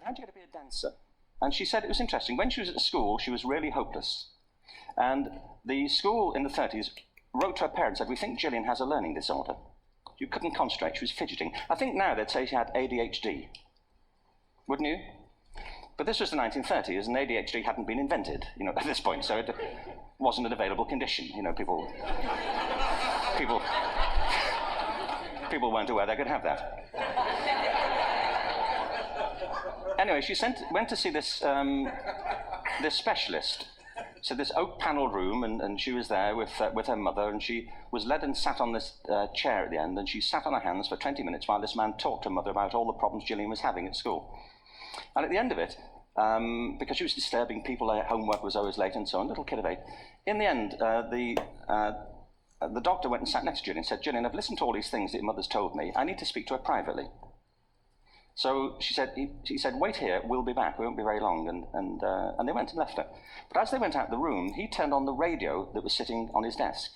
how'd you get to be a dancer? And she said it was interesting. When she was at school, she was really hopeless. And the school in the 30s wrote to her parents and said, we think Gillian has a learning disorder. You couldn't concentrate, she was fidgeting. I think now they'd say she had ADHD. Wouldn't you? But this was the 1930s, and ADHD hadn't been invented, at this point, so it wasn't an available condition. People weren't aware they could have that. Anyway, she went to see this specialist. So this oak-panelled room, and she was there with her mother, and she was led and sat on this chair at the end, and she sat on her hands for 20 minutes while this man talked to her mother about all the problems Gillian was having at school. And at the end of it, because she was disturbing people, her homework was always late and so on, little kid of 8, in the end, the doctor went and sat next to Gillian and said, Gillian, I've listened to all these things that your mother's told me. I need to speak to her privately. So he said, wait here, we'll be back, we won't be very long, and they went and left her. But as they went out the room, he turned on the radio that was sitting on his desk.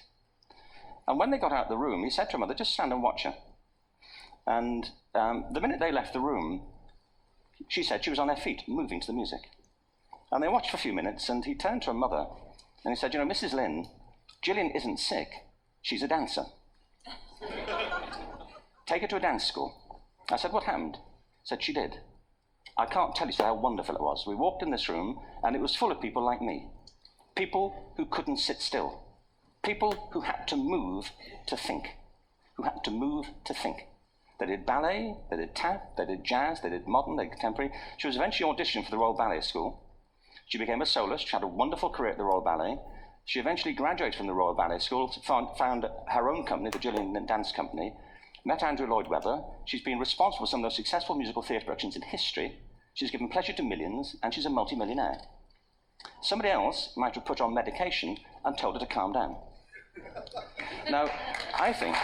And when they got out the room, he said to her mother, just stand and watch her. And the minute they left the room, she said she was on her feet, moving to the music. And they watched for a few minutes, and he turned to her mother, and he said, Mrs. Lynn, Gillian isn't sick, she's a dancer. Take her to a dance school. I said, what happened? Said she did. I can't tell you how wonderful it was. We walked in this room, and it was full of people like me. People who couldn't sit still. People who had to move to think. They did ballet, they did tap, they did jazz, they did modern, they did contemporary. She was eventually auditioned for the Royal Ballet School. She became a soloist. She had a wonderful career at the Royal Ballet. She eventually graduated from the Royal Ballet School, found her own company, the Gillian Dance Company, met Andrew Lloyd Webber. She's been responsible for some of the most successful musical theatre productions in history. She's given pleasure to millions, and she's a multi-millionaire. Somebody else might have put her on medication and told her to calm down. Now, I think...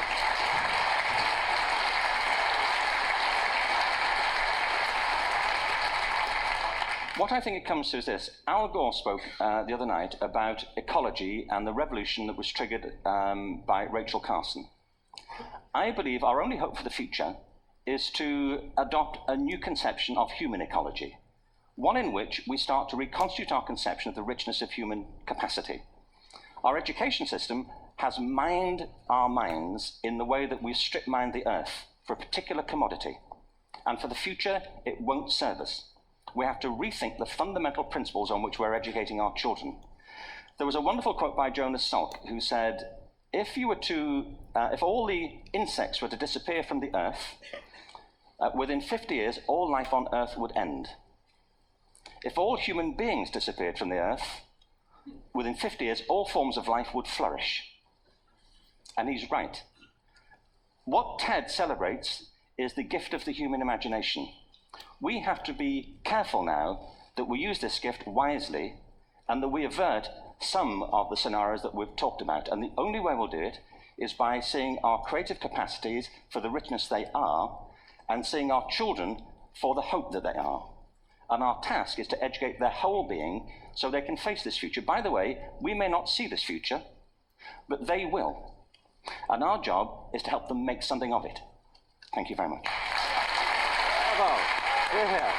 What I think it comes to is this. Al Gore spoke the other night about ecology and the revolution that was triggered by Rachel Carson. I believe our only hope for the future is to adopt a new conception of human ecology, one in which we start to reconstitute our conception of the richness of human capacity. Our education system has mined our minds in the way that we strip mine the earth for a particular commodity, and for the future, it won't serve us. We have to rethink the fundamental principles on which we're educating our children. There was a wonderful quote by Jonas Salk, who said, if all the insects were to disappear from the earth, within 50 years, all life on earth would end. If all human beings disappeared from the earth, within 50 years, all forms of life would flourish. And he's right. What TED celebrates is the gift of the human imagination. We have to be careful now that we use this gift wisely and that we avert some of the scenarios that we've talked about. And the only way we'll do it is by seeing our creative capacities for the richness they are and seeing our children for the hope that they are. And our task is to educate their whole being so they can face this future. By the way, we may not see this future, but they will. And our job is to help them make something of it. Thank you very much. Bravo. Here, here.